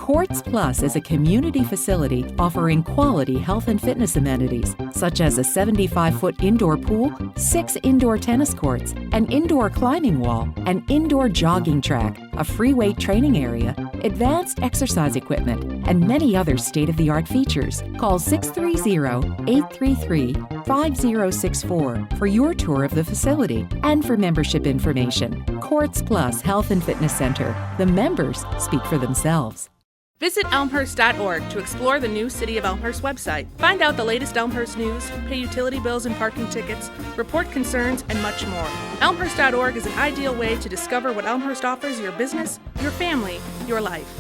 Quartz Plus is a community facility offering quality health and fitness amenities, such as a 75-foot indoor pool, 6 indoor tennis courts, an indoor climbing wall, an indoor jogging track, a free weight training area, advanced exercise equipment, and many other state-of-the-art features. Call 630-833-5064 for your tour of the facility and for membership information. Quartz Plus Health and Fitness Center. The members speak for themselves. Visit elmhurst.org to explore the new City of Elmhurst website. Find out the latest Elmhurst news, pay utility bills and parking tickets, report concerns, and much more. Elmhurst.org is an ideal way to discover what Elmhurst offers your business, your family, your life.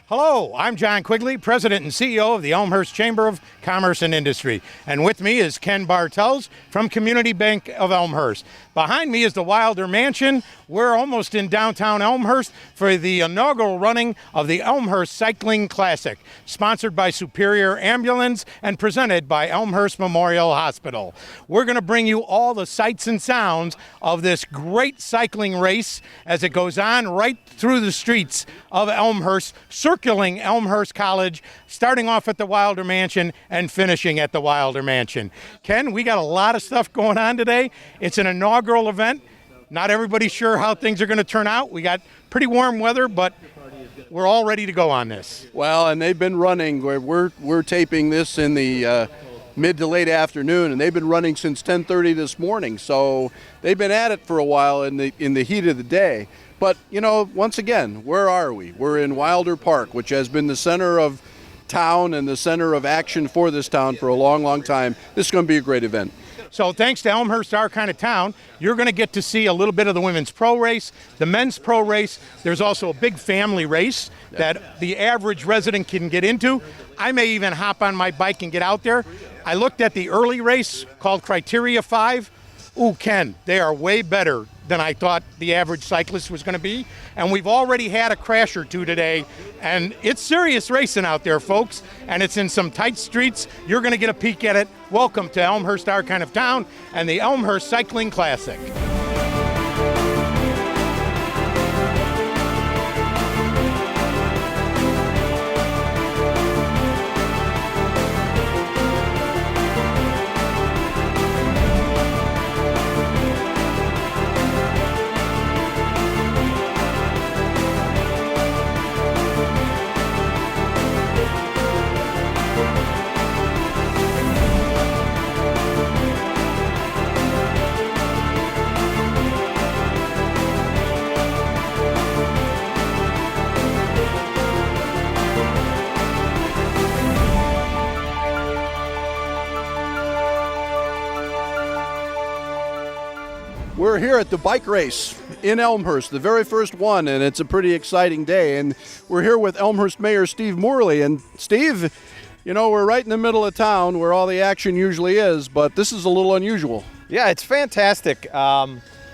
Hello, I'm John Quigley, President and CEO of the Elmhurst Chamber of Commerce and Industry. And with me is Ken Bartels from Community Bank of Elmhurst. Behind me is the Wilder Mansion. We're almost in downtown Elmhurst for the inaugural running of the Elmhurst Cycling Classic, sponsored by Superior Ambulance and presented by Elmhurst Memorial Hospital. We're going to bring you all the sights and sounds of this great cycling race as it goes on right through the streets of Elmhurst, circling Elmhurst College, starting off at the Wilder Mansion and finishing at the Wilder Mansion. Ken, we got a lot of stuff going on today. It's an inaugural event. Not everybody's sure how things are going to turn out. We got pretty warm weather, but we're all ready to go on this. Well, and they've been running. We're taping this in the mid to late afternoon, and they've been running since 10:30 this morning. So they've been at it for a while in the heat of the day. But, you know, once again, where are we? We're in Wilder Park, which has been the center of town and the center of action for this town for a long, long time. This is going to be a great event. So thanks to Elmhurst, our kind of town, you're going to get to see a little bit of the women's pro race, the men's pro race. There's also a big family race that the average resident can get into. I may even hop on my bike and get out there. I looked at the early race called Criteria 5. Ooh, Ken, they are way better than I thought the average cyclist was going to be. And we've already had a crash or two today. And it's serious racing out there, folks. And it's in some tight streets. You're going to get a peek at it. Welcome to Elmhurst, our kind of town, and the Elmhurst Cycling Classic. We're here at the bike race in Elmhurst, the very first one, and it's a pretty exciting day. And we're here with Elmhurst Mayor Steve Morley. And Steve, you know, we're right in the middle of town where all the action usually is, but this is a little unusual. Yeah, it's fantastic.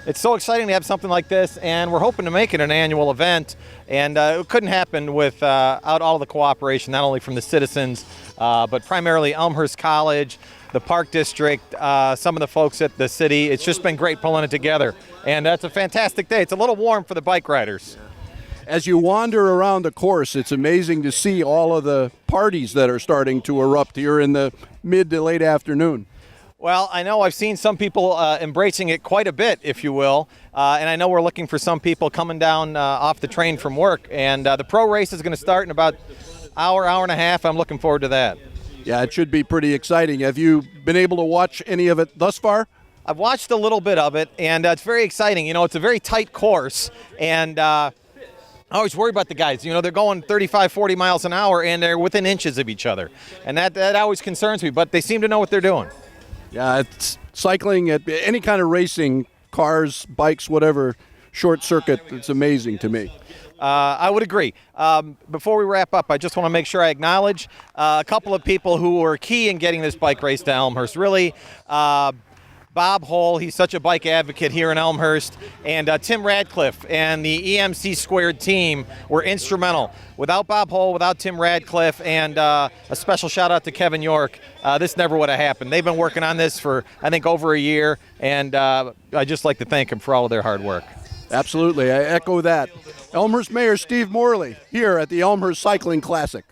It's so exciting to have something like this, and we're hoping to make it an annual event. And it couldn't happen without all of the cooperation, not only from the citizens, but primarily Elmhurst College, the Park District, some of the folks at the city. It's just been great pulling it together. And that's a fantastic day. It's a little warm for the bike riders. As you wander around the course, it's amazing to see all of the parties that are starting to erupt here in the mid to late afternoon. Well, I know I've seen some people embracing it quite a bit, if you will, and I know we're looking for some people coming down off the train from work, and the pro race is going to start in about hour and a half. I'm looking forward to that. Yeah, it should be pretty exciting. Have you been able to watch any of it thus far? I've watched a little bit of it, and it's very exciting. You know, it's a very tight course, and I always worry about the guys. You know, they're going 35, 40 miles an hour, and they're within inches of each other, and that always concerns me, but they seem to know what they're doing. Yeah, it's cycling, at any kind of racing, cars, bikes, whatever, short circuit, it's amazing to me. I would agree. Before we wrap up, I just want to make sure I acknowledge a couple of people who were key in getting this bike race to Elmhurst. Really, Bob Hull, he's such a bike advocate here in Elmhurst, and Tim Radcliffe and the EMC Squared team were instrumental. Without Bob Hull, without Tim Radcliffe, and a special shout out to Kevin York, this never would have happened. They've been working on this for, I think, over a year, and I'd just like to thank them for all of their hard work. Absolutely, I echo that. Elmhurst Mayor Steve Morley here at the Elmhurst Cycling Classic.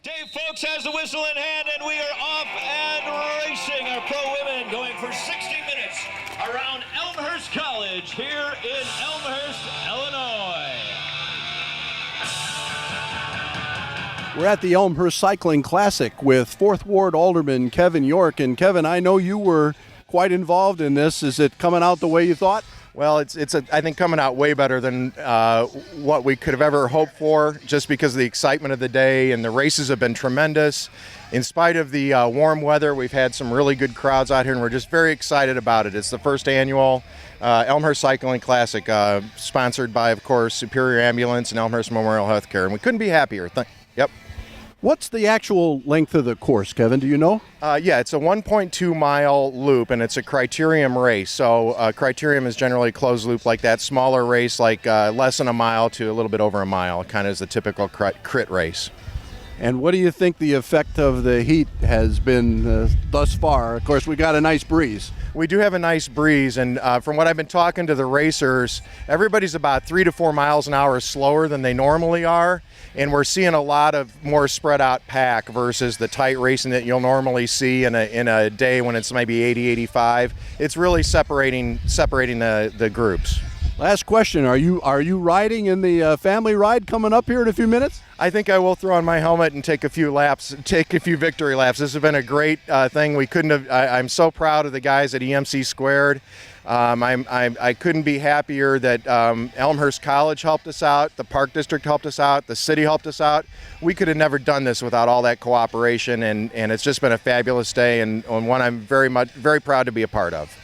Dave Folks has the whistle in hand, and we are off and racing. Our pro women going for 60 minutes around Elmhurst College here in Elmhurst, Illinois. We're at the Elmhurst Cycling Classic with 4th Ward Alderman Kevin York. And Kevin, I know you were quite involved in this. Is it coming out the way you thought? Well, I think coming out way better than what we could have ever hoped for, just because of the excitement of the day, and the races have been tremendous. In spite of the warm weather, we've had some really good crowds out here, and we're just very excited about it. It's the first annual Elmhurst Cycling Classic, sponsored by, of course, Superior Ambulance and Elmhurst Memorial Healthcare, and we couldn't be happier. Yep. What's the actual length of the course, Kevin? Do you know? Yeah, it's a 1.2-mile loop, and it's a criterium race. So criterium is generally a closed loop like that, smaller race like less than a mile to a little bit over a mile, kind of is the typical crit race. And what do you think the effect of the heat has been thus far? Of course, we got a nice breeze. We do have a nice breeze, and from what I've been talking to the racers, everybody's about 3 to 4 miles an hour slower than they normally are, and we're seeing a lot of more spread out pack versus the tight racing that you'll normally see in a day when it's maybe 80, 85. It's really separating the groups. Last question, are you riding in the family ride coming up here in a few minutes? I think I will throw on my helmet and take a few victory laps. This has been a great thing. I'm so proud of the guys at EMC Squared. I couldn't be happier that Elmhurst College helped us out, the Park District helped us out, the city helped us out. We could have never done this without all that cooperation, and it's just been a fabulous day, and one I'm very proud to be a part of.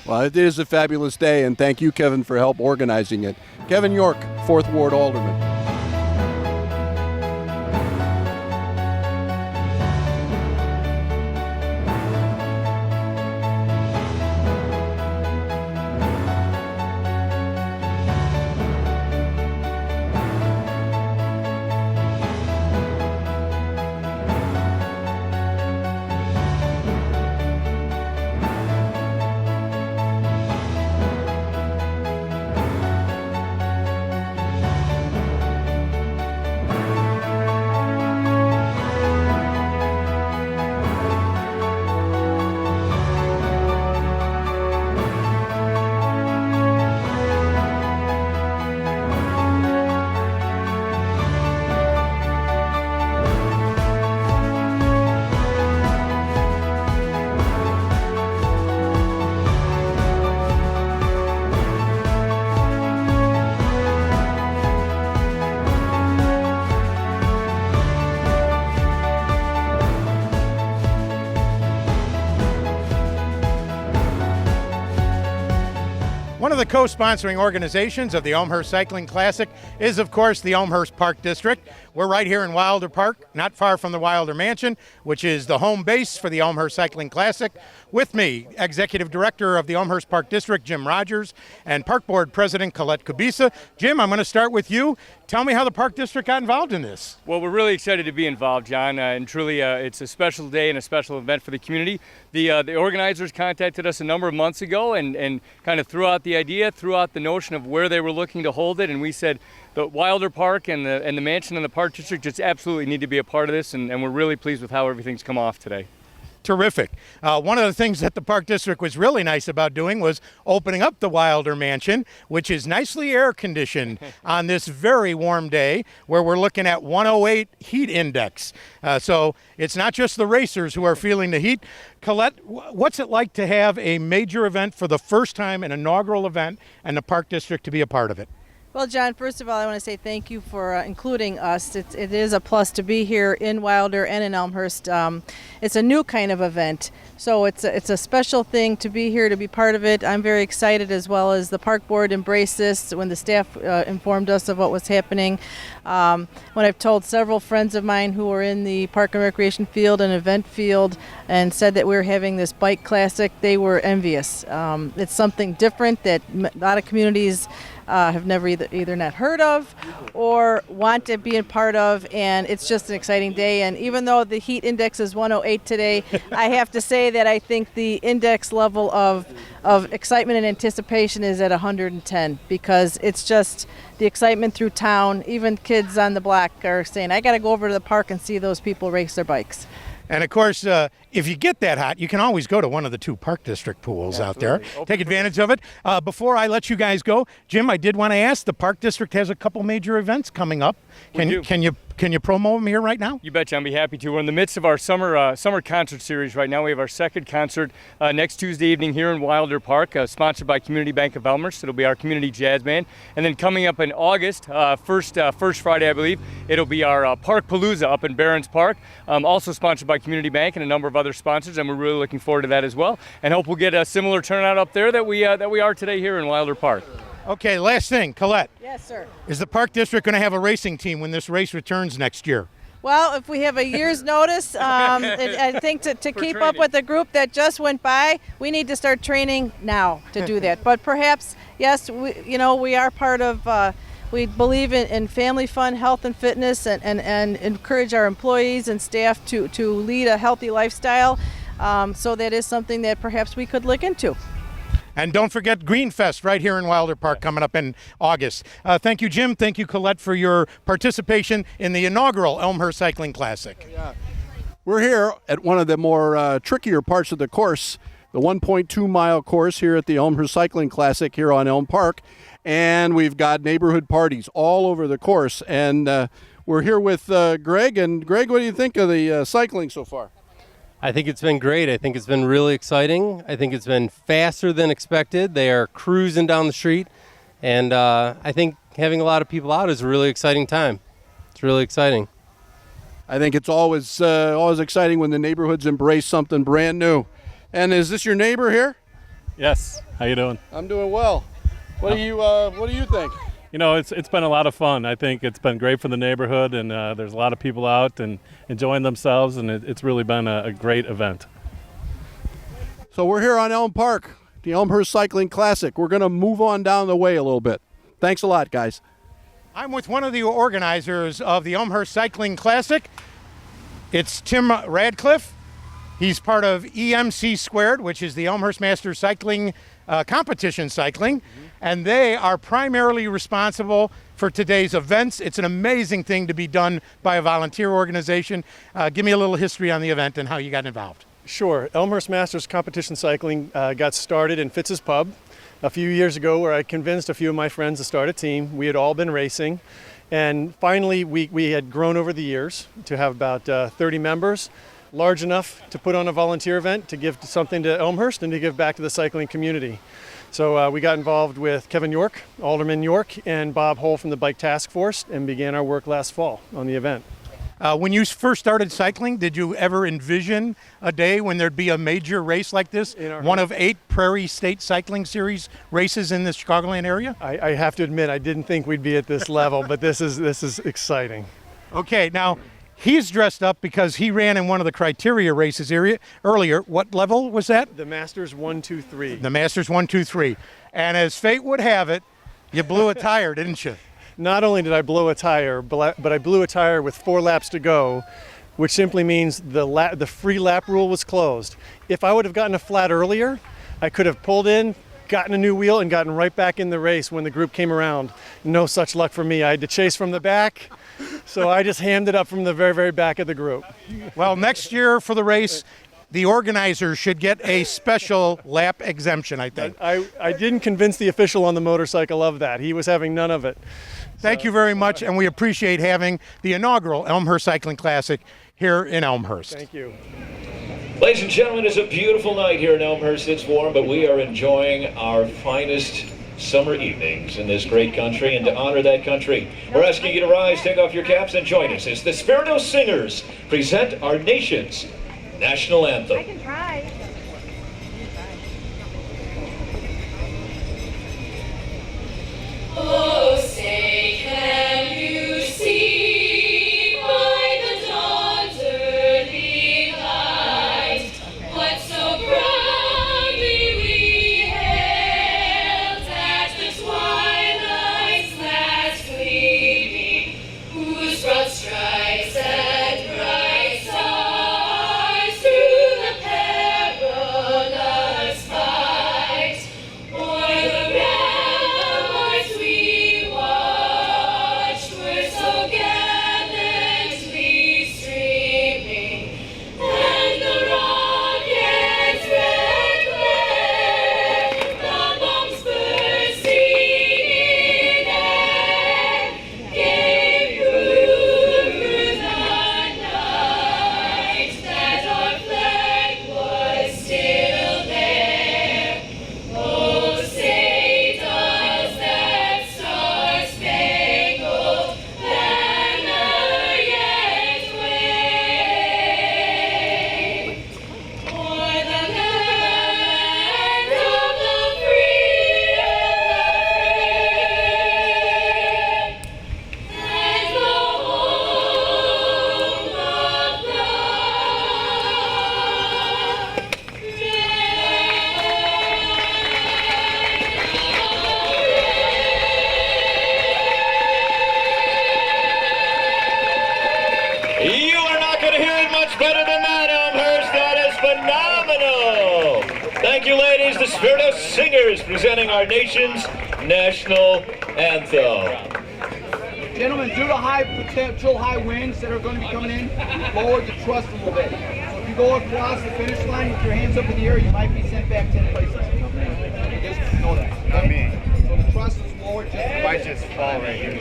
Well, it is a fabulous day, and thank you, Kevin, for help organizing it. Kevin York, 4th Ward Alderman. One of the co-sponsoring organizations of the Elmhurst Cycling Classic is, of course, the Elmhurst Park District. We're right here in Wilder Park, not far from the Wilder Mansion, which is the home base for the Elmhurst Cycling Classic. With me, Executive Director of the Elmhurst Park District, Jim Rogers, and Park Board President Colette Kubisa. Jim, I'm going to start with you. Tell me how the Park District got involved in this. Well, we're really excited to be involved, John, and truly it's a special day and a special event for the community. The organizers contacted us a number of months ago and kind of threw out the idea, threw out the notion of where they were looking to hold it, and we said the Wilder Park and the Mansion and the Park District just absolutely need to be a part of this, and we're really pleased with how everything's come off today. Terrific. One of the things that the Park District was really nice about doing was opening up the Wilder Mansion, which is nicely air conditioned on this very warm day where we're looking at 108 heat index. So it's not just the racers who are feeling the heat. Colette, what's it like to have a major event for the first time, an inaugural event, and the Park District to be a part of it? Well, John, first of all, I want to say thank you for including us. It is a plus to be here in Wilder and in Elmhurst. It's a new kind of event, so it's a special thing to be here, to be part of it. I'm very excited, as well as the park board embraced this when the staff informed us of what was happening. When I've told several friends of mine who were in the park and recreation field and event field and said that we were having this bike classic, they were envious. It's something different that a lot of communities have never either not heard of or want to be a part of, and it's just an exciting day. And even though the heat index is 108 today, I have to say that I think the index level of excitement and anticipation is at 110, because it's just the excitement through town. Even kids on the block are saying, I got to go over to the park and see those people race their bikes. And of course, if you get that hot, you can always go to one of the 2 Park District pools out there. Take advantage of it. Before I let you guys go, Jim, I did want to ask, the Park District has a couple major events coming up. Can you promo them here right now? You betcha, I'll be happy to. We're in the midst of our summer concert series right now. We have our second concert next Tuesday evening here in Wilder Park, sponsored by Community Bank of Elmhurst. It'll be our community jazz band. And then coming up in August, first Friday, I believe, it'll be our Park Palooza up in Barron's Park, also sponsored by Community Bank and a number of other sponsors, and we're really looking forward to that as well. And hope we'll get a similar turnout up there that we are today here in Wilder Park. Okay, last thing, Colette. Yes, sir. Is the Park District going to have a racing team when this race returns next year? Well, if we have a year's notice, I think to keep up with the group that just went by, we need to start training now to do that. But perhaps, yes, we are part of, we believe in family fun, health and fitness, and encourage our employees and staff to lead a healthy lifestyle. So that is something that perhaps we could look into. And don't forget Greenfest right here in Wilder Park coming up in August. Thank you, Jim. Thank you, Colette, for your participation in the inaugural Elmhurst Cycling Classic. Yeah. We're here at one of the more trickier parts of the course, the 1.2-mile course here at the Elmhurst Cycling Classic here on Elm Park. And we've got neighborhood parties all over the course. And we're here with Greg. And Greg, what do you think of the cycling so far? I think it's been great. I think it's been really exciting. I think it's been faster than expected. They are cruising down the street, and I think having a lot of people out is a really exciting time. It's really exciting. I think it's always exciting when the neighborhoods embrace something brand new. And is this your neighbor here? Yes. How you doing? I'm doing well. What do you think? You know, it's been a lot of fun. I think it's been great for the neighborhood, and there's a lot of people out and enjoying themselves, and it's really been a great event. So we're here on Elm Park, the Elmhurst Cycling Classic. We're going to move on down the way a little bit. Thanks a lot, guys. I'm with one of the organizers of the Elmhurst Cycling Classic. It's Tim Radcliffe. He's part of EMC Squared, which is the Elmhurst Masters Cycling competition cycling, and they are primarily responsible for today's events. It's an amazing thing to be done by a volunteer organization. Give me a little history on the event and how you got involved. Sure. Elmhurst Masters Competition Cycling got started in Fitz's Pub a few years ago, where I convinced a few of my friends to start a team. We had all been racing, and finally we had grown over the years to have about 30 members, large enough to put on a volunteer event, to give something to Elmhurst and to give back to the cycling community. So we got involved with Kevin York, Alderman York, and Bob Hull from the Bike Task Force, and began our work last fall on the event. When you first started cycling, did you ever envision a day when there'd be a major race like this? One of 8 Prairie State Cycling Series races in the Chicagoland area? I have to admit, I didn't think we'd be at this level, but this is exciting. Okay, now he's dressed up because he ran in one of the criteria races earlier. What level was that? The Masters 1, 2, 3. The Masters 1, 2, 3. And as fate would have it, you blew a tire, didn't you? Not only did I blow a tire, but I blew a tire with 4 laps to go, which simply means the free lap rule was closed. If I would have gotten a flat earlier, I could have pulled in, gotten a new wheel, and gotten right back in the race when the group came around. No such luck for me. I had to chase from the back, so I just hammed it up from the very, very back of the group. Well, next year for the race, the organizers should get a special lap exemption, I think. I didn't convince the official on the motorcycle of that. He was having none of it. Thank you very much, and we appreciate having the inaugural Elmhurst Cycling Classic here in Elmhurst. Thank you. Ladies and gentlemen, it's a beautiful night here in Elmhurst. It's warm, but we are enjoying our finest summer evenings in this great country. And to honor that country, we're asking you to rise, take off your caps, and join us as the Spiritus Singers present our nation's national anthem. I can try. Oh, say, can you see by the dawn's early light what so proudly we hailed at the twilight's last gleaming, whose broad stripes and bright stars through the perilous fight o'er the ramparts we watched were so gallantly streaming, and the rocket's red glare, the bombs bursting in air, gave proof through the night that our flag was still there. Oh, say does that star-spangled banner yet wave o'er the land of the free and the brave, and the home of You are not going to hear it much better than that, Elmhurst. That is phenomenal. Thank you, ladies. The Spiritus Singers presenting our nation's national anthem. Gentlemen, due to high potential high winds that are going to be coming in, lower the truss a little bit. So if you go across the finish line with your hands up in the air, you might be sent back 10 places. Just know that. Okay? Not me. So the truss is lower. Just might just fall right here.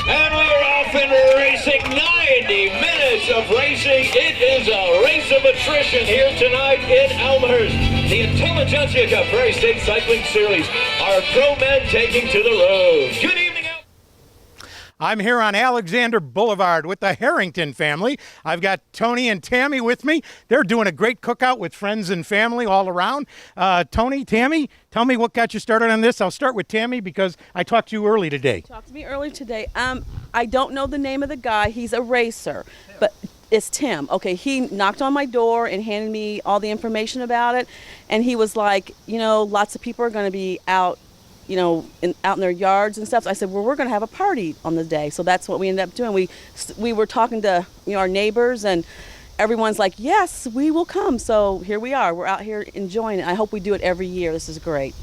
And we're off and racing. 90 minutes of racing. It is a race of attrition here tonight in Elmhurst. The Intelligentsia Cup Prairie State Cycling Series. Our pro men taking to the road. Good evening. I'm here on Alexander Boulevard with the Harrington family. I've got Tony and Tammy with me. They're doing a great cookout with friends and family all around. Tony, Tammy, tell me what got you started on this. I'll start with Tammy because I talked to you early today. Talked to me earlier today. I don't know the name of the guy. He's a racer, but it's Tim. Okay, he knocked on my door and handed me all the information about it, and he was like, you know, lots of people are going to be out, you know, out in their yards and stuff. So I said, well, we're going to have a party on the day. So that's what we ended up doing. We were talking to, you know, our neighbors, and everyone's like, yes, we will come. So here we are. We're out here enjoying it. I hope we do it every year. This is great.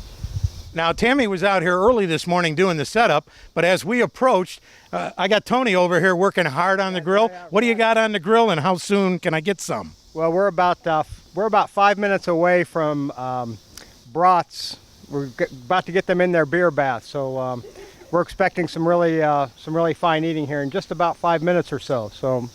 Now, Tammy was out here early this morning doing the setup, but as we approached, I got Tony over here working hard on the grill. What do you got on the grill, and how soon can I get some? Well, we're about 5 minutes away from brats. We're about to get them in their beer bath, so we're expecting some really fine eating here in just about 5 minutes or so. So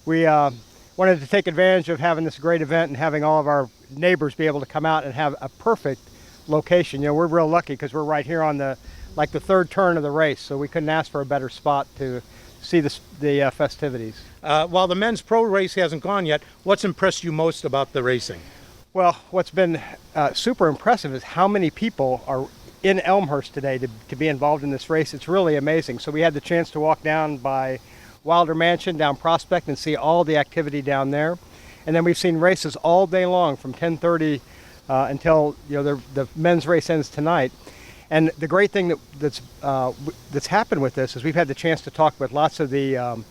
we wanted to take advantage of having this great event and having all of our neighbors be able to come out and have a perfect location. You know, we're real lucky because we're right here on the third turn of the race, so we couldn't ask for a better spot to see the festivities. While the men's pro race hasn't gone yet, what's impressed you most about the racing? Well, what's been super impressive is how many people are in Elmhurst today to be involved in this race. It's really amazing. So we had the chance to walk down by Wilder Mansion, down Prospect, and see all the activity down there. And then we've seen races all day long from 10:30 until, you know, the men's race ends tonight. And the great thing that's happened with this is we've had the chance to talk with lots of the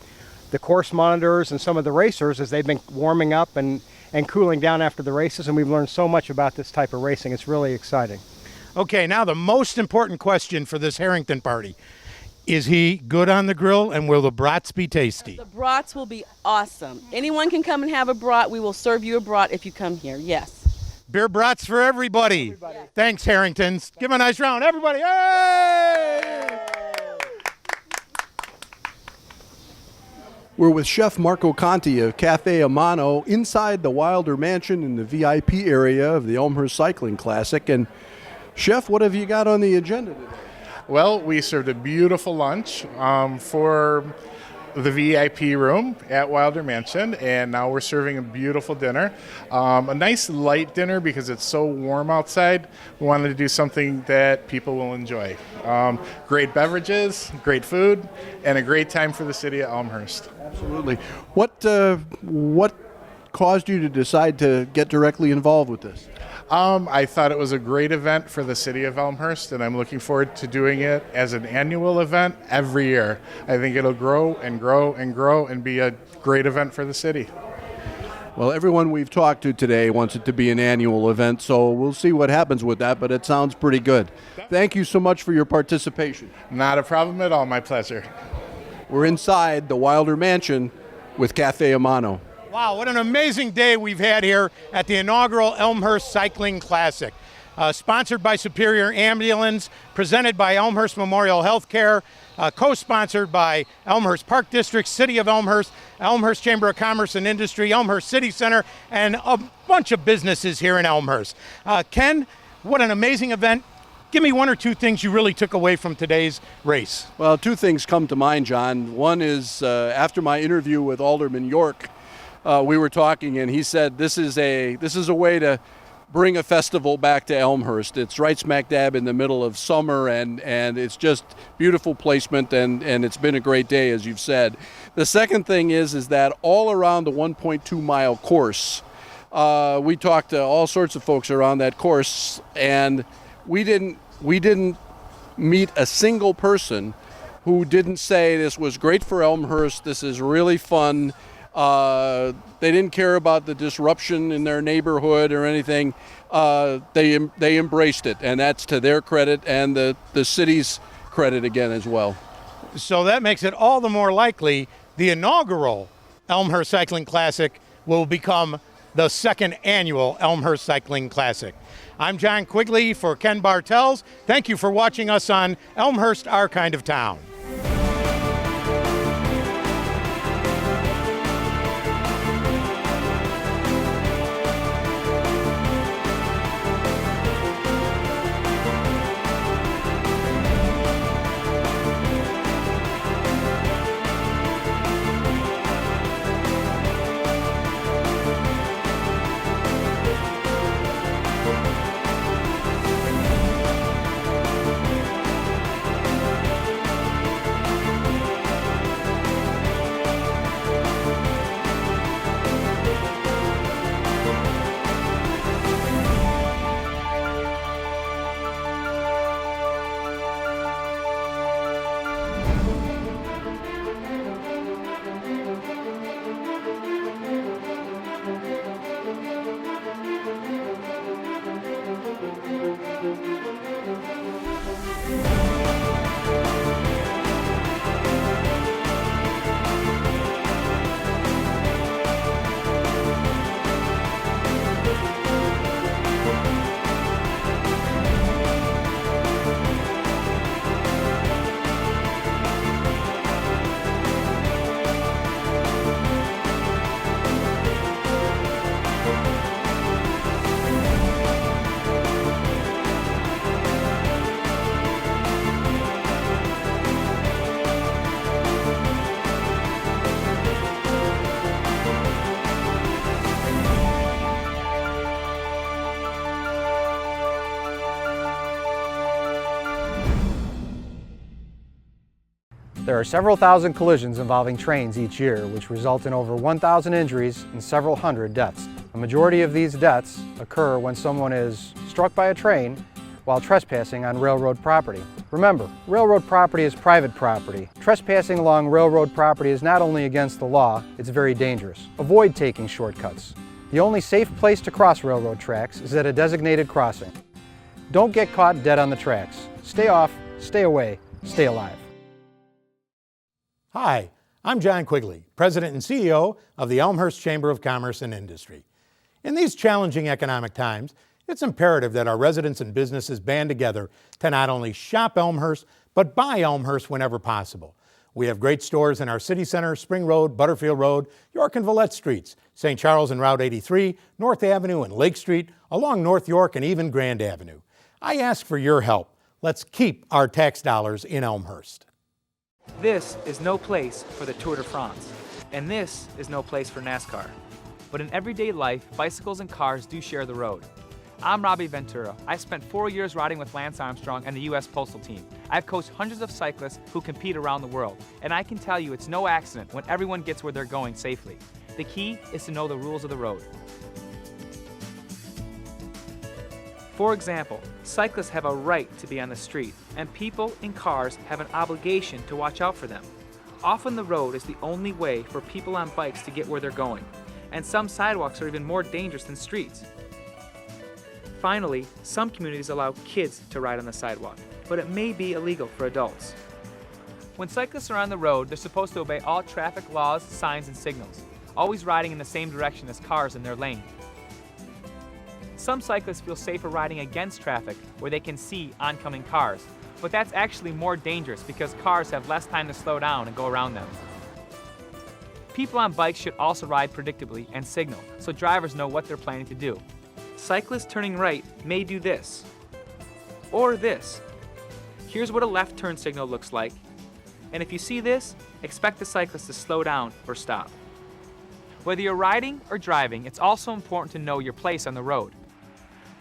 course monitors and some of the racers as they've been warming up and cooling down after the races, and we've learned so much about this type of racing. It's really exciting. Okay, now the most important question for this Harrington party. Is he good on the grill, and will the brats be tasty? The brats will be awesome. Anyone can come and have a brat. We will serve you a brat if you come here, yes. Beer brats for everybody. Thanks, Harringtons. Give him a nice round, everybody. Hey! We're with Chef Marco Conti of Cafe Amano inside the Wilder Mansion in the VIP area of the Elmhurst Cycling Classic. And Chef, what have you got on the agenda today? Well, we served a beautiful lunch for the VIP room at Wilder Mansion, and now we're serving a beautiful dinner. A nice light dinner because it's so warm outside. We wanted to do something that people will enjoy. Great beverages, great food, and a great time for the city of Elmhurst. Absolutely. What caused you to decide to get directly involved with this? I thought it was a great event for the city of Elmhurst, and I'm looking forward to doing it as an annual event every year. I think it'll grow and grow and grow and be a great event for the city. Well, everyone we've talked to today wants it to be an annual event, so we'll see what happens with that, but it sounds pretty good. Thank you so much for your participation. Not a problem at all, my pleasure. We're inside the Wilder Mansion with Cafe Amano. Wow, what an amazing day we've had here at the inaugural Elmhurst Cycling Classic. Sponsored by Superior Ambulance, presented by Elmhurst Memorial Healthcare, co-sponsored by Elmhurst Park District, City of Elmhurst, Elmhurst Chamber of Commerce and Industry, Elmhurst City Center, and a bunch of businesses here in Elmhurst. Ken, what an amazing event. Give me one or two things you really took away from today's race. Well, two things come to mind, John. One is after my interview with Alderman York, we were talking, and he said this is a way to bring a festival back to Elmhurst. It's right smack dab in the middle of summer, and it's just beautiful placement, and it's been a great day, as you've said. The second thing is that all around the 1.2 mile course, we talked to all sorts of folks around that course, and we didn't meet a single person who didn't say this was great for Elmhurst, this is really fun. They didn't care about the disruption in their neighborhood or anything. They embraced it, and that's to their credit and the city's credit again as well. So that makes it all the more likely the inaugural Elmhurst Cycling Classic will become the second annual Elmhurst Cycling Classic. I'm John Quigley for Ken Bartels. Thank you for watching us on Elmhurst, Our Kind of Town. There are several thousand collisions involving trains each year, which result in over 1,000 injuries and several hundred deaths. A majority of these deaths occur when someone is struck by a train while trespassing on railroad property. Remember, railroad property is private property. Trespassing along railroad property is not only against the law, it's very dangerous. Avoid taking shortcuts. The only safe place to cross railroad tracks is at a designated crossing. Don't get caught dead on the tracks. Stay off, stay away, stay alive. Hi, I'm John Quigley, President and CEO of the Elmhurst Chamber of Commerce and Industry. In these challenging economic times, it's imperative that our residents and businesses band together to not only shop Elmhurst, but buy Elmhurst whenever possible. We have great stores in our city center, Spring Road, Butterfield Road, York and Villette Streets, St. Charles and Route 83, North Avenue and Lake Street, along North York and even Grand Avenue. I ask for your help. Let's keep our tax dollars in Elmhurst. This is no place for the Tour de France, and this is no place for NASCAR. But in everyday life, bicycles and cars do share the road. I'm Robbie Ventura. I spent 4 years riding with Lance Armstrong and the U.S. Postal Team. I've coached hundreds of cyclists who compete around the world, and I can tell you it's no accident when everyone gets where they're going safely. The key is to know the rules of the road. For example, cyclists have a right to be on the street, and people in cars have an obligation to watch out for them. Often the road is the only way for people on bikes to get where they're going, and some sidewalks are even more dangerous than streets. Finally, some communities allow kids to ride on the sidewalk, but it may be illegal for adults. When cyclists are on the road, they're supposed to obey all traffic laws, signs, and signals, always riding in the same direction as cars in their lane. Some cyclists feel safer riding against traffic where they can see oncoming cars, but that's actually more dangerous because cars have less time to slow down and go around them. People on bikes should also ride predictably and signal so drivers know what they're planning to do. Cyclists turning right may do this, or this. Here's what a left turn signal looks like, and if you see this, expect the cyclist to slow down or stop. Whether you're riding or driving, it's also important to know your place on the road.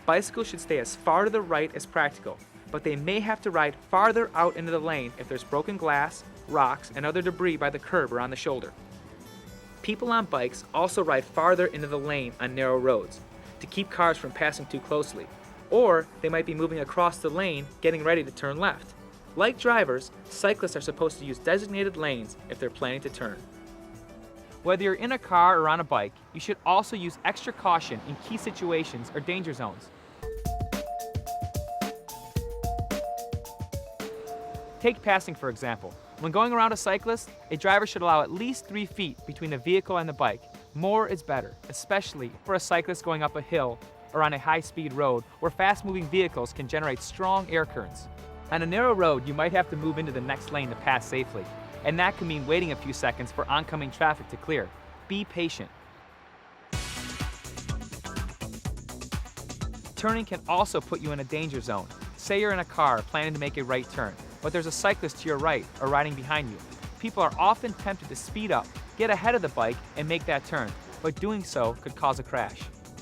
Bicycles should stay as far to the right as practical, but they may have to ride farther out into the lane if there's broken glass, rocks, and other debris by the curb or on the shoulder. People on bikes also ride farther into the lane on narrow roads to keep cars from passing too closely, or they might be moving across the lane getting ready to turn left. Like drivers, cyclists are supposed to use designated lanes if they're planning to turn. Whether you're in a car or on a bike, you should also use extra caution in key situations or danger zones. Take passing, for example. When going around a cyclist, a driver should allow at least 3 feet between the vehicle and the bike. More is better, especially for a cyclist going up a hill or on a high-speed road where fast-moving vehicles can generate strong air currents. On a narrow road, you might have to move into the next lane to pass safely, and that can mean waiting a few seconds for oncoming traffic to clear. Be patient. Turning can also put you in a danger zone. Say you're in a car planning to make a right turn, but there's a cyclist to your right or riding behind you. People are often tempted to speed up, get ahead of the bike, and make that turn, but doing so could cause a crash.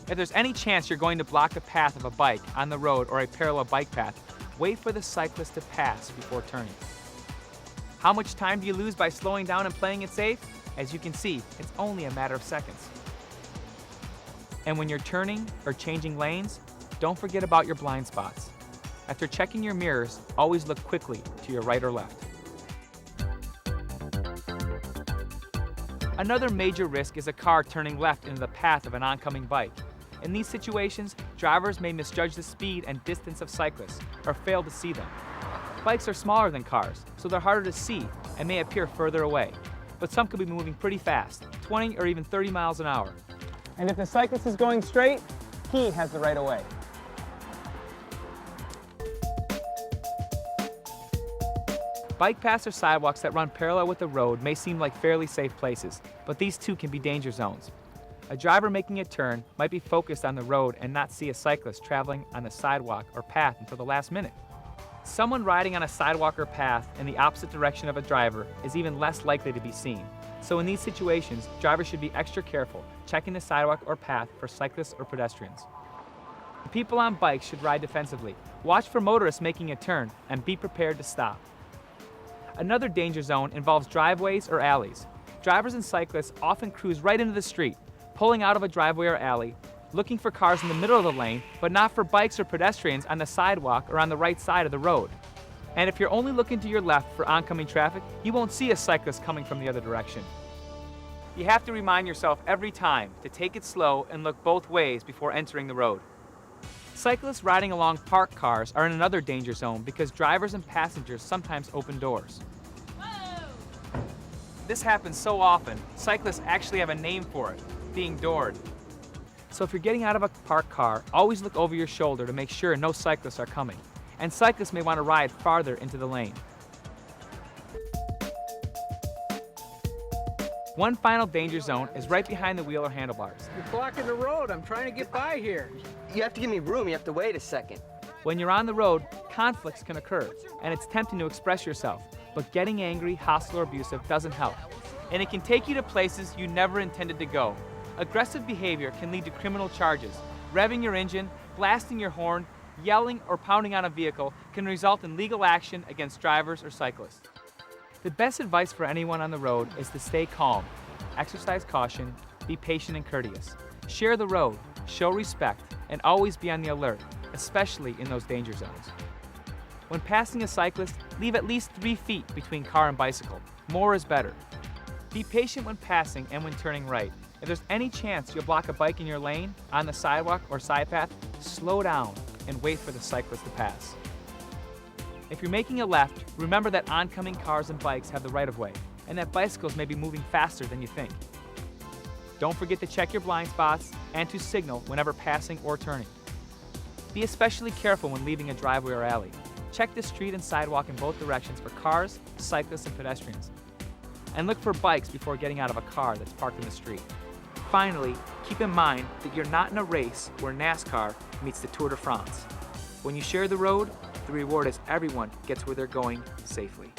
If there's any chance you're going to block the path of a bike on the road or a parallel bike path, wait for the cyclist to pass before turning. How much time do you lose by slowing down and playing it safe? As you can see, it's only a matter of seconds. And when you're turning or changing lanes, don't forget about your blind spots. After checking your mirrors, always look quickly to your right or left. Another major risk is a car turning left into the path of an oncoming bike. In these situations, drivers may misjudge the speed and distance of cyclists or fail to see them. Bikes are smaller than cars, so they're harder to see and may appear further away. But some could be moving pretty fast, 20 or even 30 miles an hour. And if the cyclist is going straight, he has the right of way. Bike paths or sidewalks that run parallel with the road may seem like fairly safe places, but these too can be danger zones. A driver making a turn might be focused on the road and not see a cyclist traveling on the sidewalk or path until the last minute. Someone riding on a sidewalk or path in the opposite direction of a driver is even less likely to be seen. So in these situations, drivers should be extra careful, checking the sidewalk or path for cyclists or pedestrians. People on bikes should ride defensively. Watch for motorists making a turn and be prepared to stop. Another danger zone involves driveways or alleys. Drivers and cyclists often cruise right into the street, pulling out of a driveway or alley, looking for cars in the middle of the lane, but not for bikes or pedestrians on the sidewalk or on the right side of the road. And if you're only looking to your left for oncoming traffic, you won't see a cyclist coming from the other direction. You have to remind yourself every time to take it slow and look both ways before entering the road. Cyclists riding along parked cars are in another danger zone because drivers and passengers sometimes open doors. This happens so often, cyclists actually have a name for it, being doored. So if you're getting out of a parked car, always look over your shoulder to make sure no cyclists are coming. And cyclists may want to ride farther into the lane. One final danger zone is right behind the wheel or handlebars. You're blocking the road. I'm trying to get by here. You have to give me room. You have to wait a second. When you're on the road, conflicts can occur, and it's tempting to express yourself, but getting angry, hostile, or abusive doesn't help. And it can take you to places you never intended to go. Aggressive behavior can lead to criminal charges. Revving your engine, blasting your horn, yelling, or pounding on a vehicle can result in legal action against drivers or cyclists. The best advice for anyone on the road is to stay calm, exercise caution, be patient and courteous. Share the road, show respect, and always be on the alert, especially in those danger zones. When passing a cyclist, leave at least 3 feet between car and bicycle. More is better. Be patient when passing and when turning right. If there's any chance you'll block a bike in your lane, on the sidewalk or side path, slow down and wait for the cyclist to pass. If you're making a left, remember that oncoming cars and bikes have the right of way, and that bicycles may be moving faster than you think. Don't forget to check your blind spots and to signal whenever passing or turning. Be especially careful when leaving a driveway or alley. Check the street and sidewalk in both directions for cars, cyclists, and pedestrians. And look for bikes before getting out of a car that's parked in the street. Finally, keep in mind that you're not in a race where NASCAR meets the Tour de France. When you share the road, the reward is everyone gets where they're going safely.